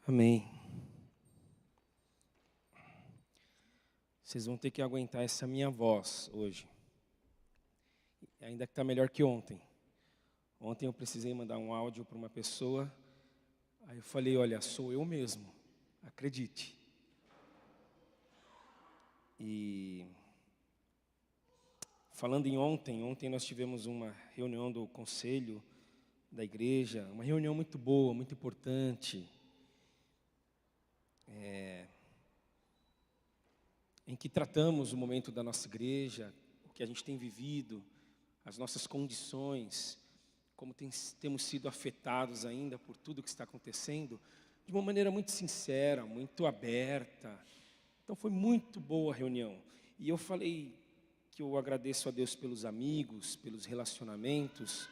Amém. Vocês vão ter que aguentar essa minha voz hoje. Ainda que está melhor que ontem. Ontem eu precisei mandar um áudio para uma pessoa. Aí eu falei, olha, sou eu mesmo. Acredite. E falando em ontem nós tivemos uma reunião do conselho da igreja. Uma reunião muito boa, muito importante. Em que tratamos o momento da nossa igreja, o que a gente tem vivido, as nossas condições, como temos sido afetados ainda por tudo que está acontecendo, de uma maneira muito sincera, muito aberta. Então foi muito boa a reunião. E eu falei que eu agradeço a Deus pelos amigos, pelos relacionamentos,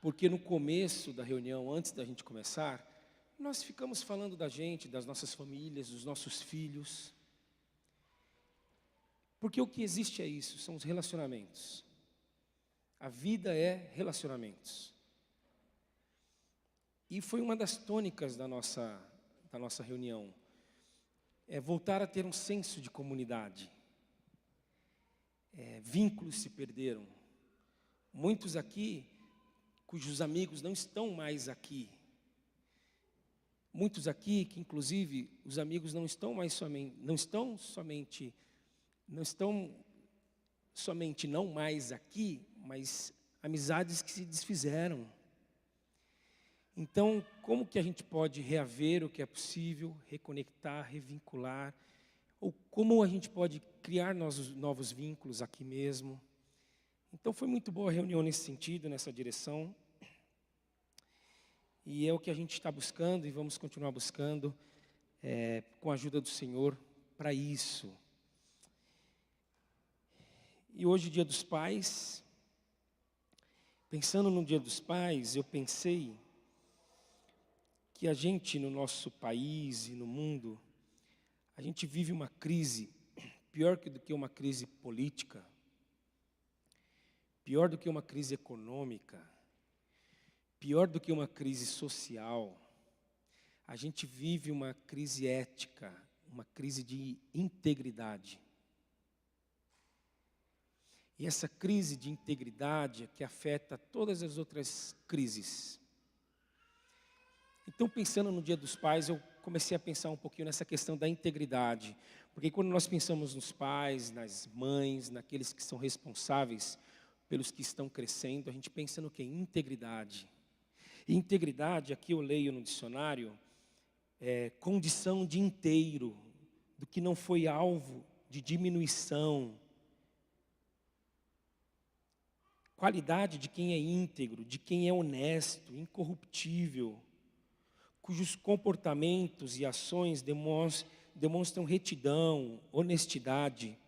porque no começo da reunião, antes da gente começar, nós ficamos falando da gente, das nossas famílias, dos nossos filhos. Porque o que existe é isso, são os relacionamentos. A vida é relacionamentos. E foi uma das tônicas da nossa reunião. É voltar a ter um senso de comunidade. Vínculos se perderam. Muitos aqui, cujos amigos não estão mais aqui. Muitos aqui, que inclusive os amigos não estão somente não mais aqui, mas amizades que se desfizeram. Então, como que a gente pode reaver o que é possível, reconectar, revincular, ou como a gente pode criar novos vínculos aqui mesmo? Então, foi muito boa a reunião nesse sentido, nessa direção. E é o que a gente está buscando e vamos continuar buscando, com a ajuda do Senhor, para isso. E hoje, Dia dos Pais, pensando no Dia dos Pais, eu pensei que a gente, no nosso país e no mundo, a gente vive uma crise, pior do que uma crise política, pior do que uma crise econômica, pior do que uma crise social. A gente vive uma crise ética, uma crise de integridade. E essa crise de integridade é que afeta todas as outras crises. Então, pensando no Dia dos Pais, eu comecei a pensar um pouquinho nessa questão da integridade. Porque quando nós pensamos nos pais, nas mães, naqueles que são responsáveis pelos que estão crescendo, a gente pensa no quê? Integridade. E integridade, aqui eu leio no dicionário, é condição de inteiro, do que não foi alvo de diminuição. Qualidade de quem é íntegro, de quem é honesto, incorruptível, cujos comportamentos e ações demonstram retidão, honestidade,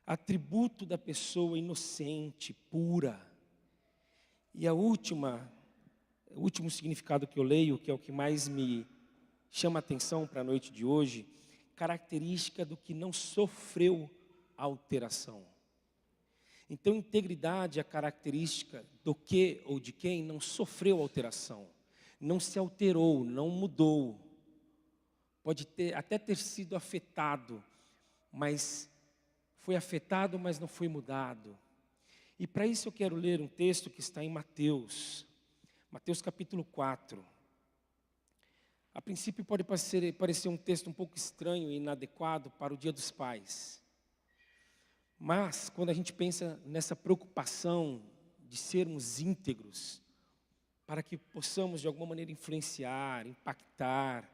atributo da pessoa inocente, pura. E o último significado que eu leio, que é o que mais me chama a atenção para a noite de hoje, característica do que não sofreu alteração. Então, integridade é a característica do que ou de quem não sofreu alteração, não se alterou, não mudou. Pode até ter sido afetado, mas foi afetado, mas não foi mudado. E para isso eu quero ler um texto que está em Mateus capítulo 4. A princípio pode parecer um texto um pouco estranho e inadequado para o Dia dos Pais. Mas, quando a gente pensa nessa preocupação de sermos íntegros, para que possamos de alguma maneira influenciar, impactar,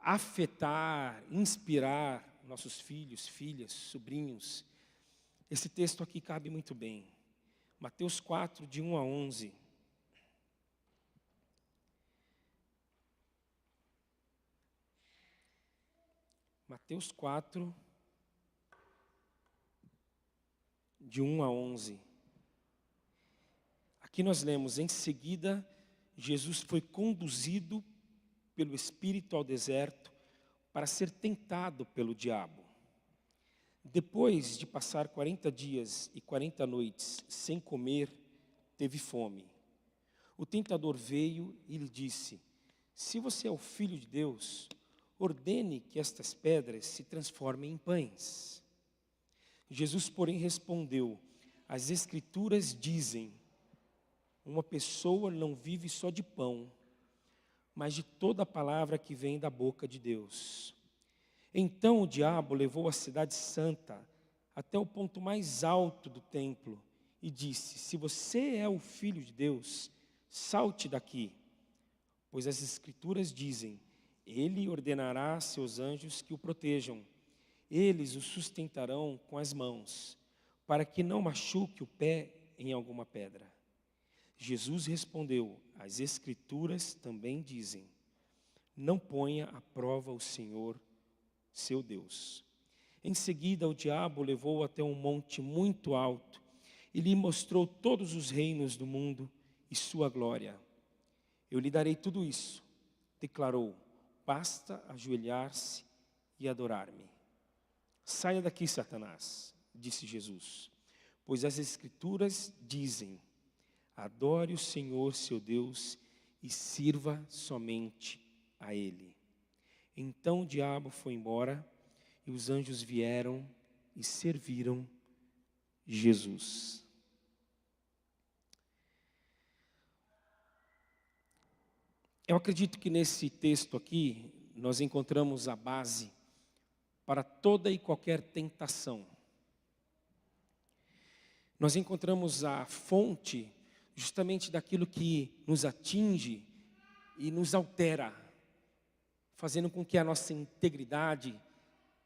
afetar, inspirar nossos filhos, filhas, sobrinhos, esse texto aqui cabe muito bem. Mateus 4, de 1 a 11. Mateus 4, de 1 a 11. Aqui nós lemos, em seguida, Jesus foi conduzido pelo Espírito ao deserto para ser tentado pelo diabo. Depois de passar 40 dias e 40 noites sem comer, teve fome. O tentador veio e lhe disse, se você é o Filho de Deus, ordene que estas pedras se transformem em pães. Jesus, porém, respondeu: as Escrituras dizem, uma pessoa não vive só de pão, mas de toda a palavra que vem da boca de Deus. Então o diabo levou a cidade santa até o ponto mais alto do templo e disse: se você é o Filho de Deus, salte daqui, pois as Escrituras dizem, ele ordenará a seus anjos que o protejam. Eles o sustentarão com as mãos, para que não machuque o pé em alguma pedra. Jesus respondeu: as Escrituras também dizem, não ponha à prova o Senhor, seu Deus. Em seguida, o diabo o levou até um monte muito alto e lhe mostrou todos os reinos do mundo e sua glória. Eu lhe darei tudo isso, declarou, basta ajoelhar-se e adorar-me. Saia daqui, Satanás, disse Jesus, pois as Escrituras dizem, adore o Senhor, seu Deus, e sirva somente a Ele. Então o diabo foi embora e os anjos vieram e serviram Jesus. Eu acredito que nesse texto aqui nós encontramos a base para toda e qualquer tentação. Nós encontramos a fonte justamente daquilo que nos atinge e nos altera, fazendo com que a nossa integridade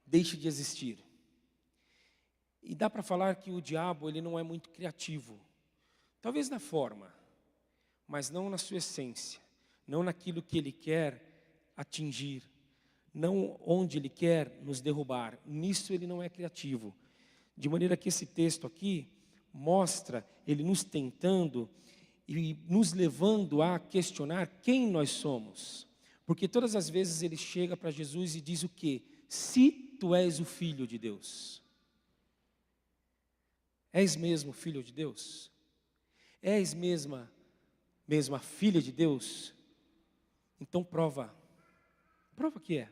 deixe de existir. E dá para falar que o diabo ele não é muito criativo, talvez na forma, mas não na sua essência, não naquilo que ele quer atingir, não onde ele quer nos derrubar. Nisso ele não é criativo. De maneira que esse texto aqui mostra ele nos tentando e nos levando a questionar quem nós somos. Porque todas as vezes ele chega para Jesus e diz o quê? Se tu és o Filho de Deus. És mesmo Filho de Deus? És mesma filha de Deus? Então prova que é.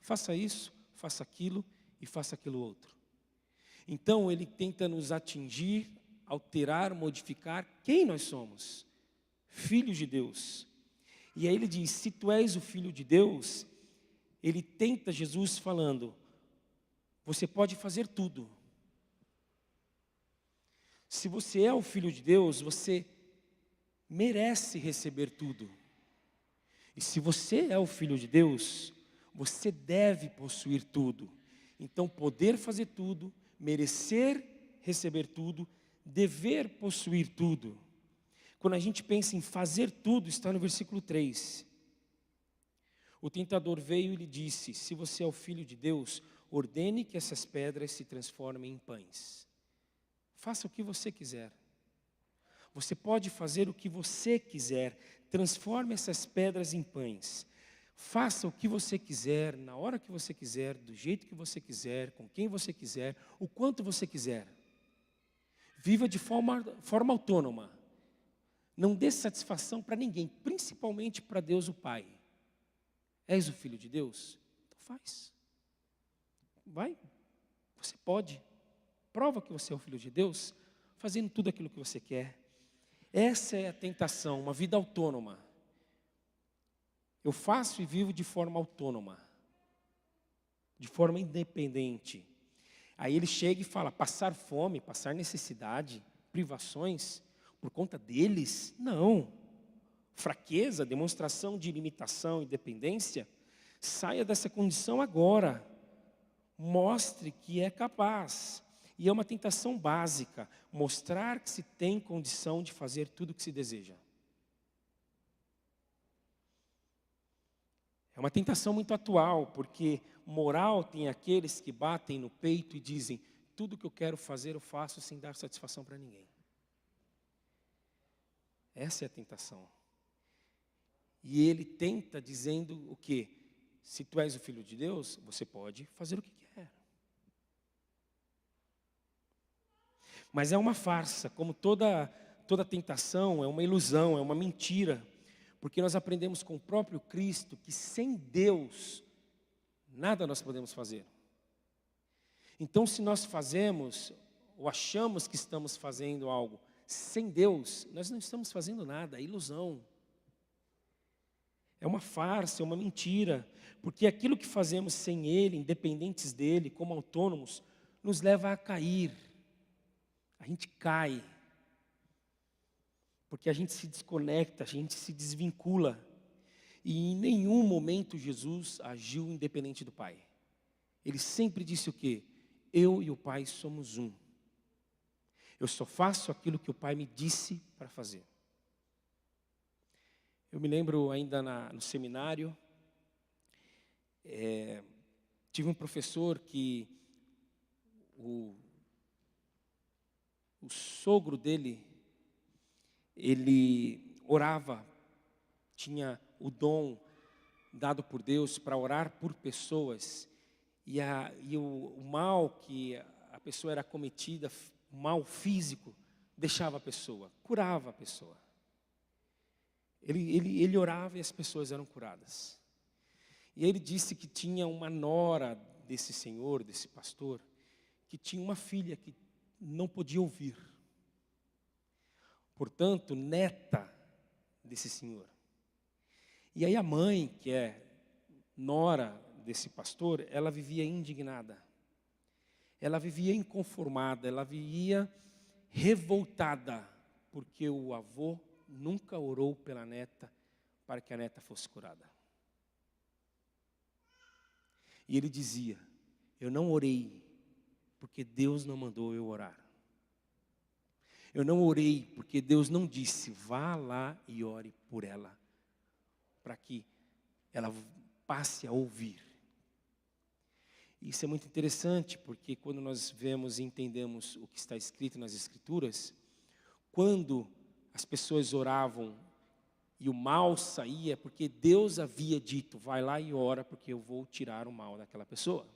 Faça isso, faça aquilo e faça aquilo outro. Então ele tenta nos atingir, alterar, modificar quem nós somos. Filhos de Deus. E aí ele diz, se tu és o Filho de Deus, ele tenta Jesus falando, você pode fazer tudo. Se você é o Filho de Deus, você merece receber tudo. E se você é o Filho de Deus, você deve possuir tudo. Então, poder fazer tudo, merecer receber tudo, dever possuir tudo. Quando a gente pensa em fazer tudo, está no versículo 3. O tentador veio e lhe disse, se você é o Filho de Deus, ordene que essas pedras se transformem em pães. Faça o que você quiser. Você pode fazer o que você quiser. Transforme essas pedras em pães. Faça o que você quiser, na hora que você quiser, do jeito que você quiser, com quem você quiser, o quanto você quiser. Viva de forma autônoma. Não dê satisfação para ninguém, principalmente para Deus o Pai. És o Filho de Deus? Então faz. Vai. Você pode. Prova que você é o Filho de Deus, fazendo tudo aquilo que você quer. Essa é a tentação, uma vida autônoma. Eu faço e vivo de forma autônoma, de forma independente. Aí ele chega e fala, passar fome, passar necessidade, privações, por conta deles? Não. Fraqueza, demonstração de limitação e dependência, saia dessa condição agora. Mostre que é capaz. E é uma tentação básica, mostrar que se tem condição de fazer tudo o que se deseja. É uma tentação muito atual, porque moral tem aqueles que batem no peito e dizem, tudo que eu quero fazer eu faço sem dar satisfação para ninguém. Essa é a tentação. E ele tenta dizendo o quê? Se tu és o Filho de Deus, você pode fazer o que quer. Mas é uma farsa, como toda tentação, é uma ilusão, é uma mentira. Porque nós aprendemos com o próprio Cristo que sem Deus, nada nós podemos fazer. Então, se nós fazemos, ou achamos que estamos fazendo algo sem Deus, nós não estamos fazendo nada, é ilusão. É uma farsa, é uma mentira. Porque aquilo que fazemos sem Ele, independentes dEle, como autônomos, nos leva a cair. A gente cai. Porque a gente se desconecta, a gente se desvincula. E em nenhum momento Jesus agiu independente do Pai. Ele sempre disse o quê? Eu e o Pai somos um. Eu só faço aquilo que o Pai me disse para fazer. Eu me lembro ainda no seminário, tive um professor que o sogro dele, ele orava, tinha o dom dado por Deus para orar por pessoas, e o mal que a pessoa era cometida, o mal físico, deixava a pessoa, curava a pessoa. Ele orava e as pessoas eram curadas. E ele disse que tinha uma nora desse senhor, desse pastor, que tinha uma filha que não podia ouvir. Portanto, neta desse senhor. E aí a mãe, que é nora desse pastor, ela vivia indignada. Ela vivia inconformada, ela vivia revoltada, porque o avô nunca orou pela neta para que a neta fosse curada. E ele dizia, eu não orei porque Deus não mandou eu orar. Eu não orei porque Deus não disse, vá lá e ore por ela, para que ela passe a ouvir. Isso é muito interessante, porque quando nós vemos e entendemos o que está escrito nas Escrituras, quando as pessoas oravam e o mal saía, porque Deus havia dito, vai lá e ora, porque eu vou tirar o mal daquela pessoa.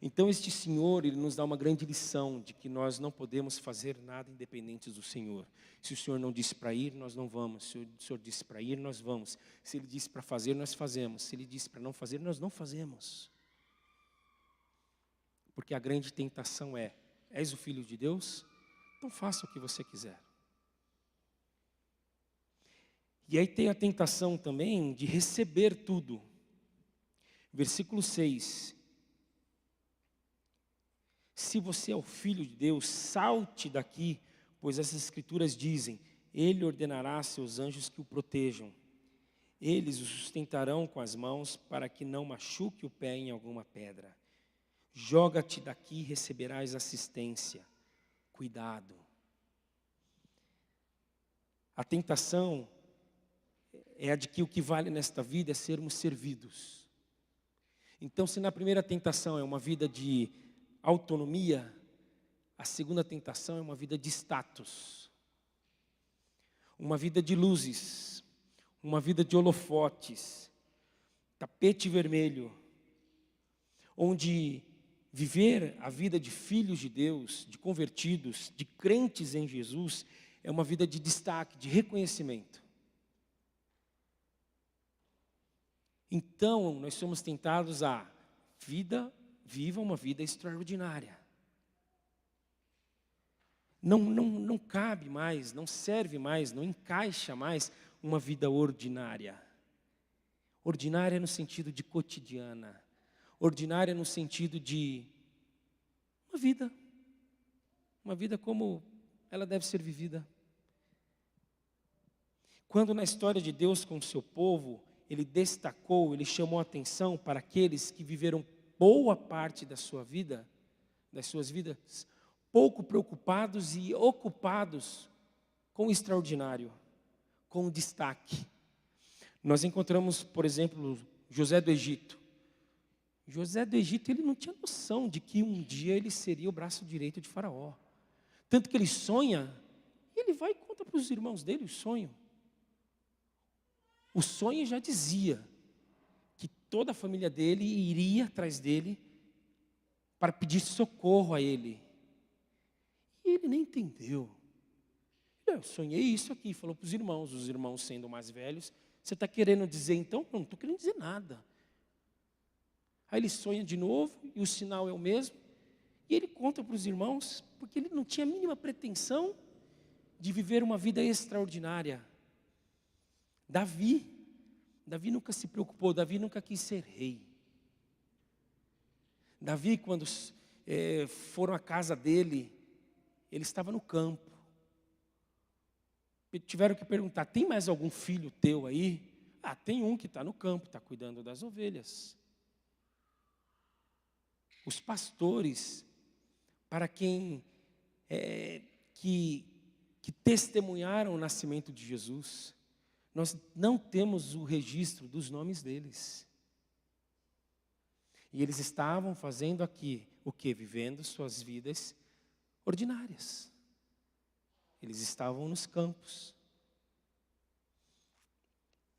Então este Senhor, Ele nos dá uma grande lição de que nós não podemos fazer nada independentes do Senhor. Se o Senhor não disse para ir, nós não vamos. Se o Senhor disse para ir, nós vamos. Se Ele disse para fazer, nós fazemos. Se Ele disse para não fazer, nós não fazemos. Porque a grande tentação é, és o Filho de Deus? Então faça o que você quiser. E aí tem a tentação também de receber tudo. Versículo 6. Se você é o Filho de Deus, salte daqui, pois as Escrituras dizem, Ele ordenará a seus anjos que o protejam. Eles o sustentarão com as mãos para que não machuque o pé em alguma pedra. Joga-te daqui e receberás assistência. Cuidado. A tentação é a de que o que vale nesta vida é sermos servidos. Então, se na primeira tentação é uma vida de autonomia, a segunda tentação é uma vida de status. Uma vida de luzes, uma vida de holofotes, tapete vermelho, onde viver a vida de filhos de Deus, de convertidos, de crentes em Jesus, é uma vida de destaque, de reconhecimento. Então, nós somos tentados a viva uma vida extraordinária. Não cabe mais, não serve mais, não encaixa mais uma vida ordinária. Ordinária no sentido de cotidiana. Ordinária no sentido de uma vida como ela deve ser vivida. Quando na história de Deus com o seu povo, Ele destacou, Ele chamou a atenção para aqueles que viveram boa parte da sua vida, das suas vidas, pouco preocupados e ocupados com o extraordinário, com o destaque. Nós encontramos, por exemplo, José do Egito. José do Egito, ele não tinha noção de que um dia ele seria o braço direito de Faraó. Tanto que ele sonha, e ele vai e conta para os irmãos dele o sonho. O sonho já dizia que toda a família dele iria atrás dele para pedir socorro a ele. E ele nem entendeu. Eu sonhei isso aqui, falou para os irmãos sendo mais velhos, você está querendo dizer então? Não estou querendo dizer nada. Aí ele sonha de novo, e o sinal é o mesmo, e ele conta para os irmãos, porque ele não tinha a mínima pretensão de viver uma vida extraordinária. Davi nunca se preocupou, Davi nunca quis ser rei. Davi, quando foram à casa dele, ele estava no campo. Tiveram que perguntar, tem mais algum filho teu aí? Ah, tem um que está no campo, está cuidando das ovelhas. Os pastores, para quem que testemunharam o nascimento de Jesus, nós não temos o registro dos nomes deles. E eles estavam fazendo aqui o quê? Vivendo suas vidas ordinárias. Eles estavam nos campos.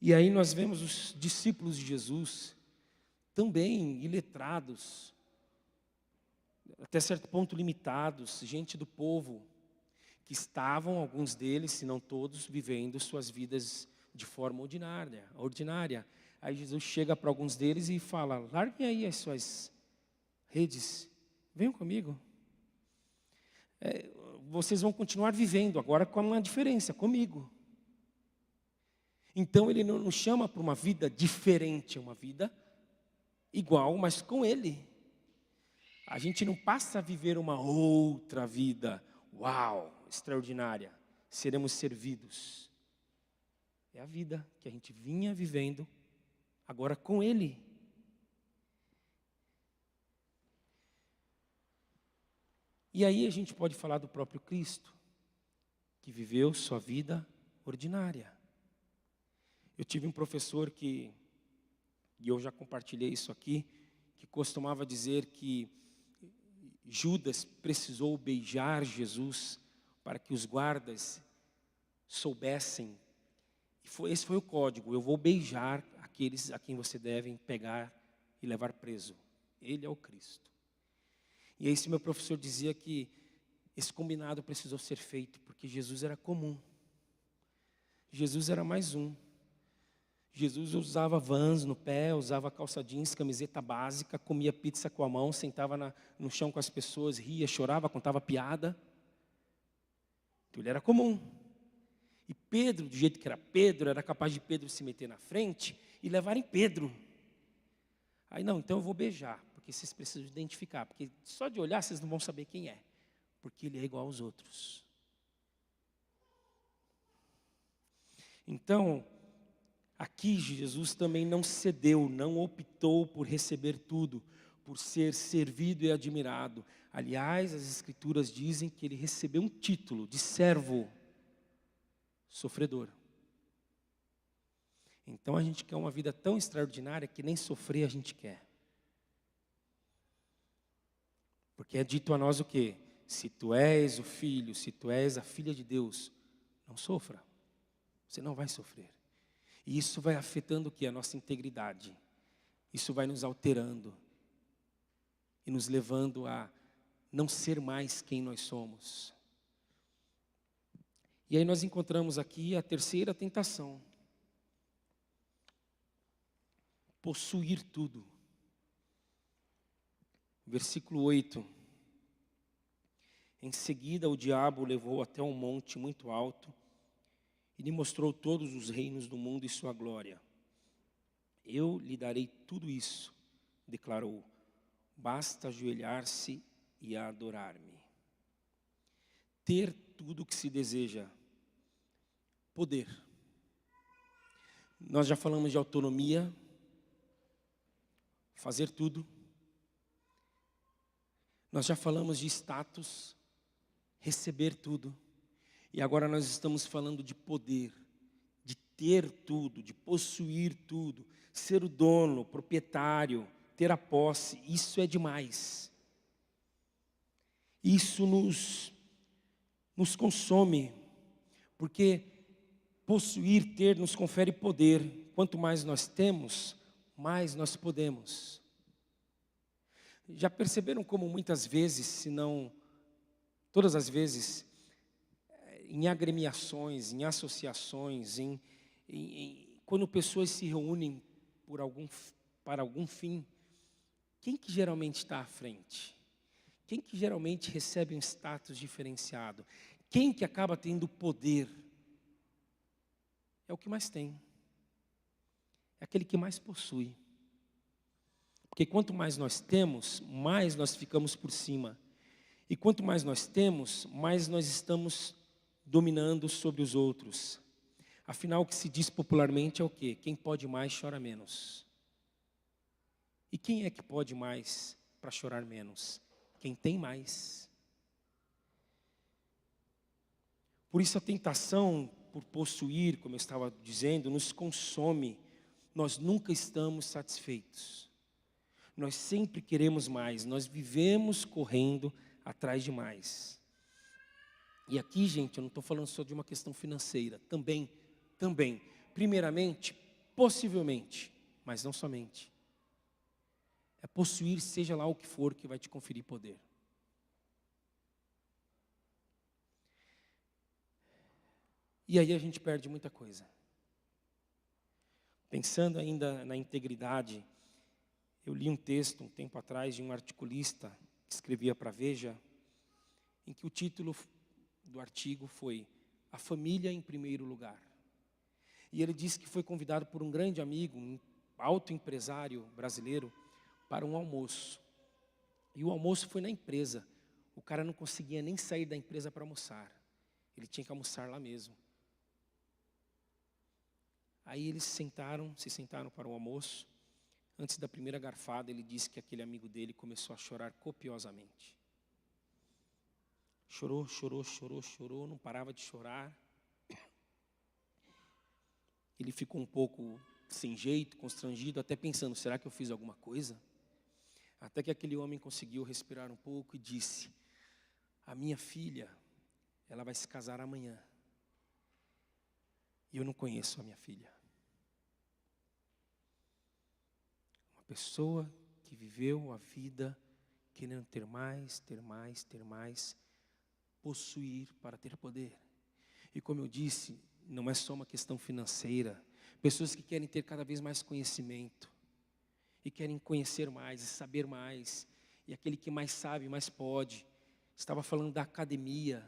E aí nós vemos os discípulos de Jesus, também iletrados, até certo ponto limitados, gente do povo, que estavam, alguns deles, se não todos, vivendo suas vidas de forma ordinária. Aí Jesus chega para alguns deles e fala, larguem aí as suas redes, venham comigo. Vocês vão continuar vivendo, agora com uma diferença, comigo. Então ele não nos chama para uma vida diferente, uma vida igual, mas com ele. A gente não passa a viver uma outra vida, uau, extraordinária. Seremos servidos. É a vida que a gente vinha vivendo, agora com ele. E aí a gente pode falar do próprio Cristo, que viveu sua vida ordinária. Eu tive um professor e eu já compartilhei isso aqui, que costumava dizer que Judas precisou beijar Jesus para que os guardas soubessem. Esse foi o código, eu vou beijar aqueles a quem você deve pegar e levar preso. Ele é o Cristo. E aí esse meu professor dizia que esse combinado precisou ser feito, porque Jesus era comum. Jesus era mais um. Jesus usava Vans no pé, usava calça jeans, camiseta básica, comia pizza com a mão, sentava no chão com as pessoas, ria, chorava, contava piada. Então ele era comum. E Pedro, do jeito que era Pedro, era capaz de Pedro se meter na frente e levar em Pedro. Aí não, então eu vou beijar, porque vocês precisam identificar, porque só de olhar vocês não vão saber quem é, porque ele é igual aos outros. Então, aqui Jesus também não cedeu, não optou por receber tudo, por ser servido e admirado. Aliás, as Escrituras dizem que ele recebeu um título de servo sofredor. Então a gente quer uma vida tão extraordinária que nem sofrer a gente quer. Porque é dito a nós o quê? Se tu és o filho, se tu és a filha de Deus, não sofra. Você não vai sofrer. E isso vai afetando o quê? A nossa integridade. Isso vai nos alterando e nos levando a não ser mais quem nós somos. E aí nós encontramos aqui a terceira tentação. Possuir tudo. Versículo 8. Em seguida o diabo o levou até um monte muito alto e lhe mostrou todos os reinos do mundo e sua glória. Eu lhe darei tudo isso, declarou. Basta ajoelhar-se e adorar-me. Ter tudo o que se deseja. Poder. Nós já falamos de autonomia. Fazer tudo. Nós já falamos de status. Receber tudo. E agora nós estamos falando de poder. De ter tudo, de possuir tudo. Ser o dono, o proprietário, ter a posse. Isso é demais. Isso nos consome. Porque possuir, ter, nos confere poder. Quanto mais nós temos, mais nós podemos. Já perceberam como muitas vezes, se não todas as vezes, em agremiações, em associações, quando pessoas se reúnem para algum fim, quem que geralmente está à frente? Quem que geralmente recebe um status diferenciado? Quem que acaba tendo poder? É o que mais tem. É aquele que mais possui. Porque quanto mais nós temos, mais nós ficamos por cima. E quanto mais nós temos, mais nós estamos dominando sobre os outros. Afinal, o que se diz popularmente é o quê? Quem pode mais, chora menos. E quem é que pode mais para chorar menos? Quem tem mais. Por isso a tentação por possuir, como eu estava dizendo, nos consome. Nós nunca estamos satisfeitos. Nós sempre queremos mais. Nós vivemos correndo atrás de mais. E aqui, gente, eu não estou falando só de uma questão financeira. Também. Primeiramente, possivelmente, mas não somente. É possuir, seja lá o que for, que vai te conferir poder. E aí a gente perde muita coisa. Pensando ainda na integridade, eu li um texto um tempo atrás de um articulista que escrevia para a Veja, em que o título do artigo foi A Família em Primeiro Lugar. E ele disse que foi convidado por um grande amigo, um alto empresário brasileiro, para um almoço. E o almoço foi na empresa. O cara não conseguia nem sair da empresa para almoçar. Ele tinha que almoçar lá mesmo. Aí eles se sentaram para o almoço. Antes da primeira garfada, ele disse que aquele amigo dele começou a chorar copiosamente. Chorou, não parava de chorar. Ele ficou um pouco sem jeito, constrangido, até pensando, será que eu fiz alguma coisa? Até que aquele homem conseguiu respirar um pouco e disse, a minha filha, ela vai se casar amanhã. E eu não conheço a minha filha. Uma pessoa que viveu a vida querendo ter mais, possuir para ter poder. E como eu disse, não é só uma questão financeira. Pessoas que querem ter cada vez mais conhecimento. E querem conhecer mais e saber mais. E aquele que mais sabe, mais pode. Estava falando da academia.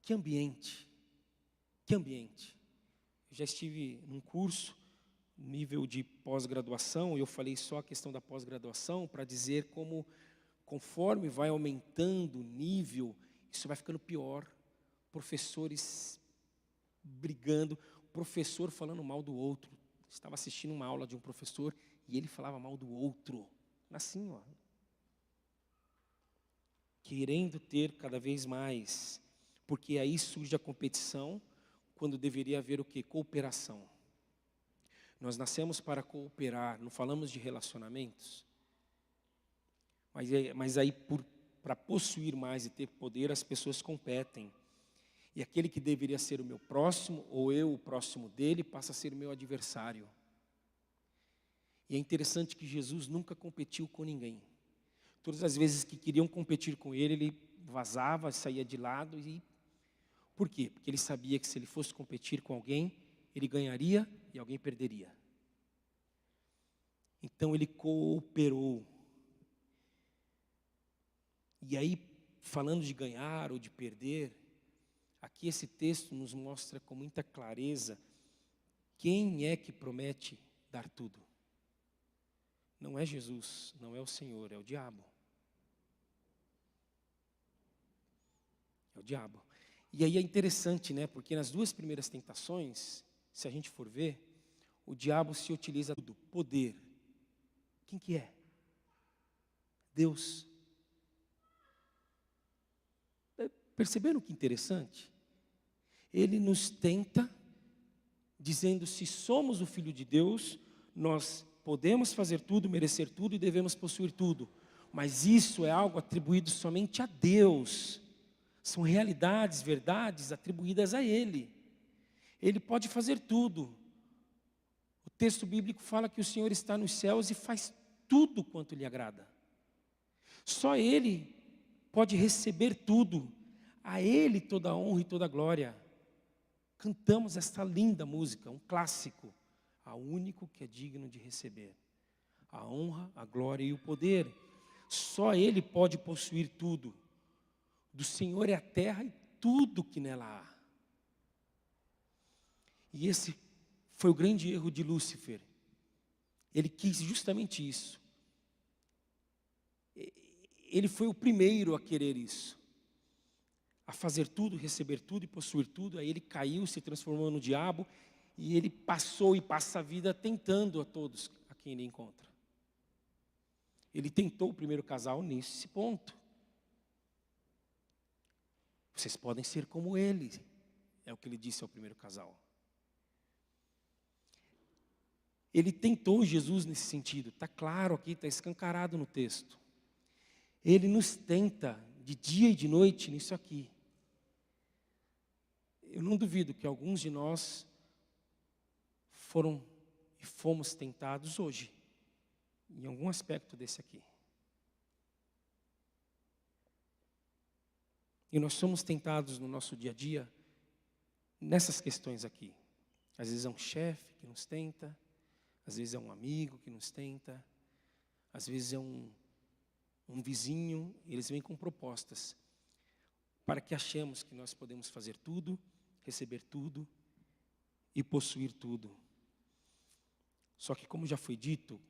Que ambiente. Que ambiente. Eu já estive num curso, nível de pós-graduação, e eu falei só a questão da pós-graduação para dizer como, conforme vai aumentando o nível, isso vai ficando pior. Professores brigando, professor falando mal do outro. Estava assistindo uma aula de um professor e ele falava mal do outro. Assim, ó. Querendo ter cada vez mais. Porque aí surge a competição, quando deveria haver o quê? Cooperação. Nós nascemos para cooperar, não falamos de relacionamentos. Mas aí, para possuir mais e ter poder, as pessoas competem. E aquele que deveria ser o meu próximo, ou eu o próximo dele, passa a ser o meu adversário. E é interessante que Jesus nunca competiu com ninguém. Todas as vezes que queriam competir com ele, ele vazava, saía de lado. Por quê? Porque ele sabia que se ele fosse competir com alguém, ele ganharia e alguém perderia. Então ele cooperou. E aí, falando de ganhar ou de perder, aqui esse texto nos mostra com muita clareza quem é que promete dar tudo. Não é Jesus, não é o Senhor, é o diabo. É o diabo. E aí é interessante, né? Porque nas duas primeiras tentações, se a gente for ver, o diabo se utiliza do poder. Quem que é? Deus. Perceberam que interessante? Ele nos tenta, dizendo, se somos o Filho de Deus, nós podemos fazer tudo, merecer tudo e devemos possuir tudo. Mas isso é algo atribuído somente a Deus. São realidades, verdades atribuídas a Ele. Ele pode fazer tudo. O texto bíblico fala que o Senhor está nos céus e faz tudo quanto lhe agrada. Só Ele pode receber tudo. A Ele toda a honra e toda a glória. Cantamos esta linda música, um clássico. Ao único que é digno de receber a honra, a glória e o poder. Só Ele pode possuir tudo. Do Senhor é a terra e tudo que nela há. E esse foi o grande erro de Lúcifer. Ele quis justamente isso. Ele foi o primeiro a querer isso. A fazer tudo, receber tudo e possuir tudo. Aí ele caiu, se transformou no diabo. E ele passou e passa a vida tentando a todos a quem ele encontra. Ele tentou o primeiro casal nesse ponto. Vocês podem ser como ele. É o que ele disse ao primeiro casal. Ele tentou Jesus nesse sentido. Está claro aqui, está escancarado no texto. Ele nos tenta de dia e de noite nisso aqui. Eu não duvido que alguns de nós foram e fomos tentados hoje, em algum aspecto desse aqui. E nós somos tentados no nosso dia a dia, nessas questões aqui. Às vezes é um chefe que nos tenta, às vezes é um amigo que nos tenta, às vezes é um vizinho, eles vêm com propostas, para que achemos que nós podemos fazer tudo, receber tudo e possuir tudo. Só que, como já foi dito,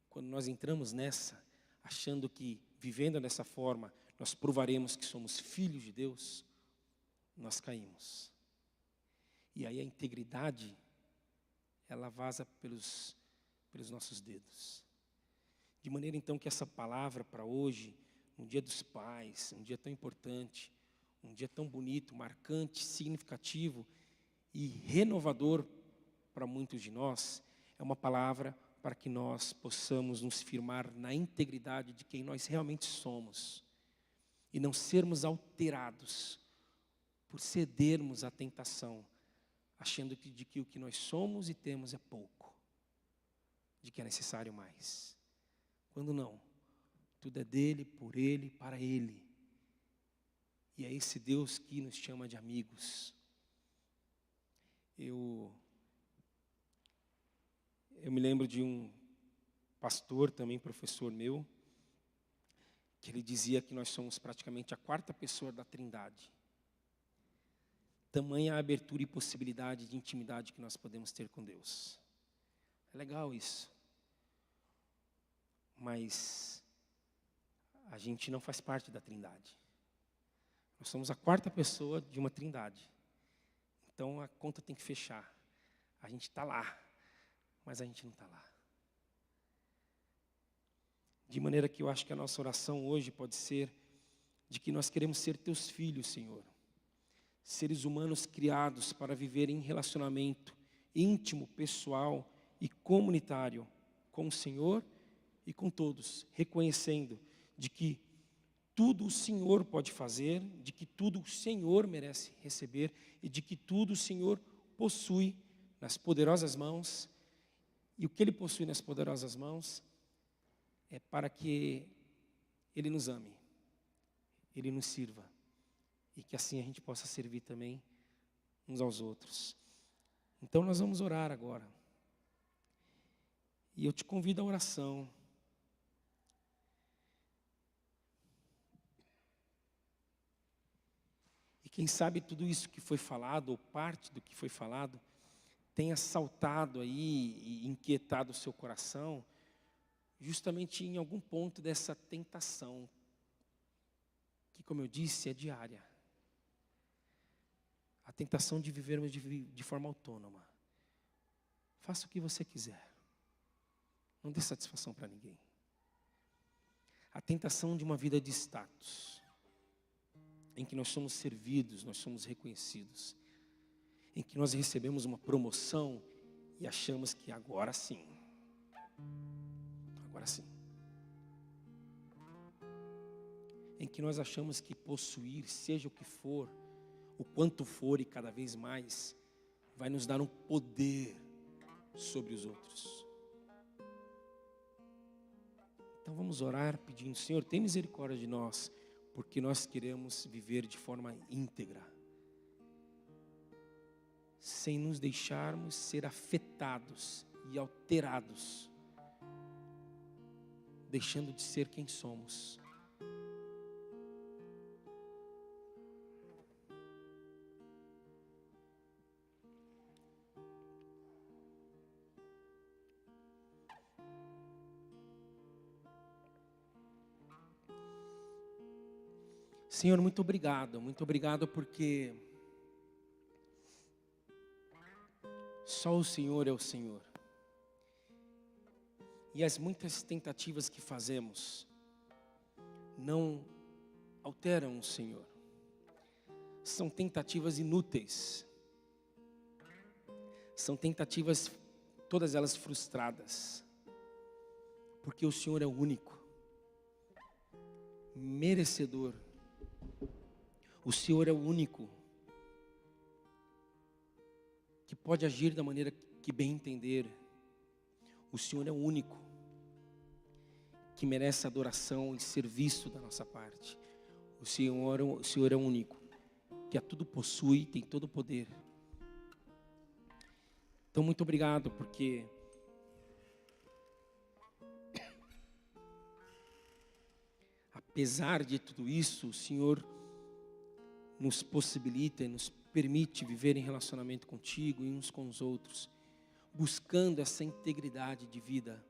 quando nós entramos nessa, achando que, vivendo dessa forma, nós provaremos que somos filhos de Deus, nós caímos. E aí a integridade, ela vaza pelos nossos dedos. De maneira então que essa palavra para hoje, um dia dos pais, um dia tão importante, um dia tão bonito, marcante, significativo e renovador para muitos de nós, é uma palavra para que nós possamos nos firmar na integridade de quem nós realmente somos e não sermos alterados por cedermos à tentação, achando de que o que nós somos e temos é pouco, de que é necessário mais. Quando não, tudo é dele, por ele, para ele. E é esse Deus que nos chama de amigos. Eu me lembro de um pastor, também professor meu, que ele dizia que nós somos praticamente a quarta pessoa da Trindade. Tamanha a abertura e possibilidade de intimidade que nós podemos ter com Deus. É legal isso. Mas a gente não faz parte da Trindade. Nós somos a quarta pessoa de uma Trindade. Então a conta tem que fechar. A gente está lá, mas a gente não está lá. De maneira que eu acho que a nossa oração hoje pode ser de que nós queremos ser teus filhos, Senhor. Seres humanos criados para viver em relacionamento íntimo, pessoal e comunitário com o Senhor e com todos, reconhecendo de que tudo o Senhor pode fazer, de que tudo o Senhor merece receber e de que tudo o Senhor possui nas poderosas mãos. E o que Ele possui nas poderosas mãos é para que Ele nos ame, Ele nos sirva e que assim a gente possa servir também uns aos outros. Então nós vamos orar agora. E eu te convido à oração. E quem sabe tudo isso que foi falado, ou parte do que foi falado, tenha saltado aí e inquietado o seu coração, justamente em algum ponto dessa tentação, que, como eu disse, é diária. A tentação de vivermos de forma autônoma. Faça o que você quiser. Não dê satisfação para ninguém. A tentação de uma vida de status, em que nós somos servidos, nós somos reconhecidos, em que nós recebemos uma promoção e achamos que agora sim. Agora sim. Em que nós achamos que possuir, seja o que for, o quanto for e cada vez mais, vai nos dar um poder sobre os outros. Então vamos orar pedindo, Senhor, tem misericórdia de nós, porque nós queremos viver de forma íntegra, sem nos deixarmos ser afetados e alterados, deixando de ser quem somos. Senhor, muito obrigado porque só o Senhor é o Senhor. E as muitas tentativas que fazemos não alteram o Senhor. São tentativas inúteis. São tentativas, todas elas frustradas. Porque o Senhor é o único, merecedor. O Senhor é o único que pode agir da maneira que bem entender. O Senhor é o único que merece adoração e serviço da nossa parte. O Senhor é o único que a tudo possui, tem todo o poder. Então, muito obrigado, porque apesar de tudo isso, o Senhor nos possibilita e nos permite viver em relacionamento contigo e uns com os outros, buscando essa integridade de vida,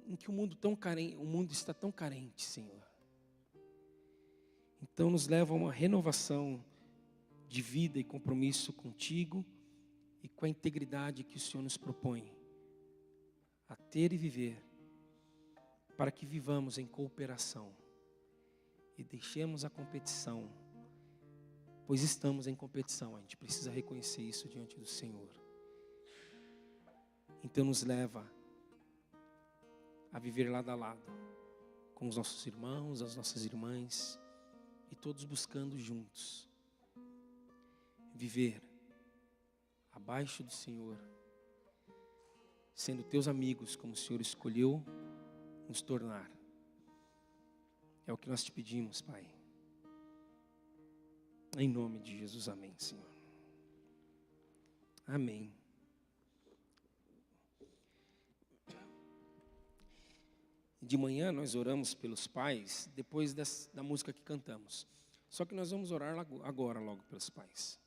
em que o mundo está tão carente, Senhor. Então nos leva a uma renovação de vida e compromisso contigo e com a integridade que o Senhor nos propõe a ter e viver, para que vivamos em cooperação e deixemos a competição, pois estamos em competição, a gente precisa reconhecer isso diante do Senhor. Então nos leva a viver lado a lado, com os nossos irmãos, as nossas irmãs, e todos buscando juntos viver abaixo do Senhor, sendo teus amigos, como o Senhor escolheu nos tornar. É o que nós te pedimos, Pai. Em nome de Jesus, amém, Senhor. Amém. De manhã nós oramos pelos pais, depois da música que cantamos. Só que nós vamos orar agora, logo, pelos pais.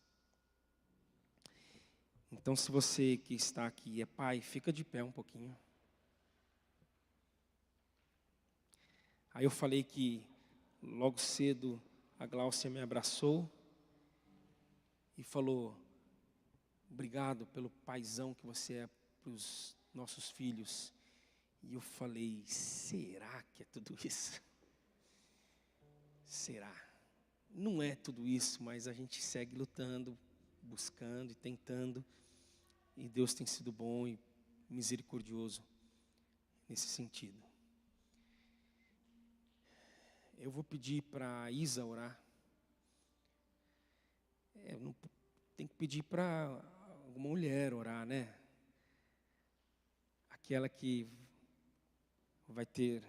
Então, se você que está aqui é pai, fica de pé um pouquinho. Aí eu falei que logo cedo a Gláucia me abraçou e falou: obrigado pelo paizão que você é para os nossos filhos. E eu falei: será que é tudo isso? Será? Não é tudo isso, mas a gente segue lutando, buscando e tentando. E Deus tem sido bom e misericordioso nesse sentido. Eu vou pedir para a Isa orar. Tem que pedir para alguma mulher orar, né? Aquela que vai ter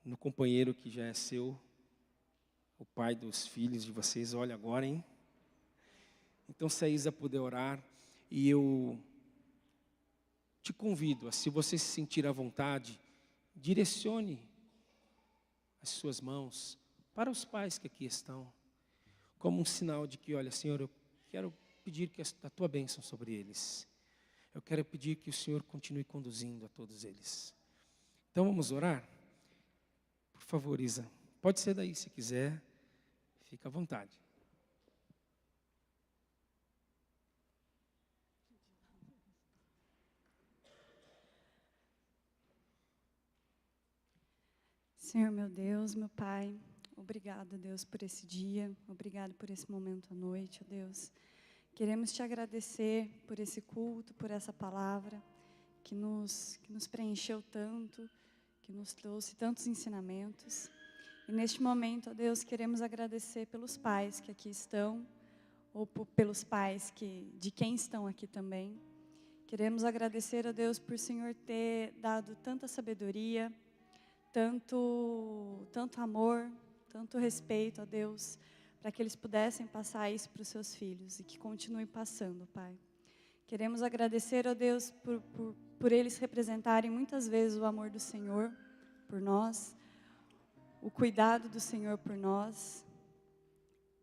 no companheiro que já é seu, o pai dos filhos de vocês. Olha agora, hein? Então, se a Isa puder orar, e eu te convido a, se você se sentir à vontade, direcione as suas mãos para os pais que aqui estão, como um sinal de que, olha, Senhor, eu quero pedir que a tua bênção sobre eles. Eu quero pedir que o Senhor continue conduzindo a todos eles. Então vamos orar? Por favor, Isa, pode ser daí se quiser, fica à vontade. Senhor, meu Deus, meu Pai, obrigado, Deus, por esse dia, obrigado por esse momento à noite, ó Deus. Queremos te agradecer por esse culto, por essa palavra que nos preencheu tanto, que nos trouxe tantos ensinamentos. E neste momento, ó Deus, queremos agradecer pelos pais que aqui estão, ou pelos pais de quem estão aqui também. Queremos agradecer a Deus por o Senhor ter dado tanta sabedoria, tanto amor, tanto respeito a Deus, para que eles pudessem passar isso para os seus filhos e que continuem passando, Pai. Queremos agradecer a Deus por eles representarem muitas vezes o amor do Senhor por nós, o cuidado do Senhor por nós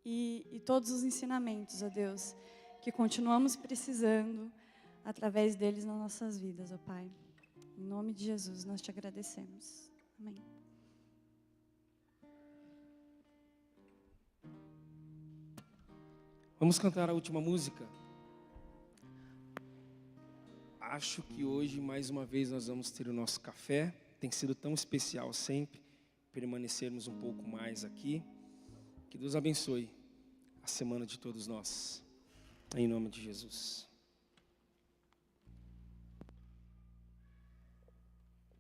e todos os ensinamentos, ó Deus, que continuamos precisando através deles nas nossas vidas, ó Pai. Em nome de Jesus, nós te agradecemos. Amém. Vamos cantar a última música. Acho que hoje, mais uma vez, nós vamos ter o nosso café. Tem sido tão especial sempre permanecermos um pouco mais aqui. Que Deus abençoe a semana de todos nós. Em nome de Jesus.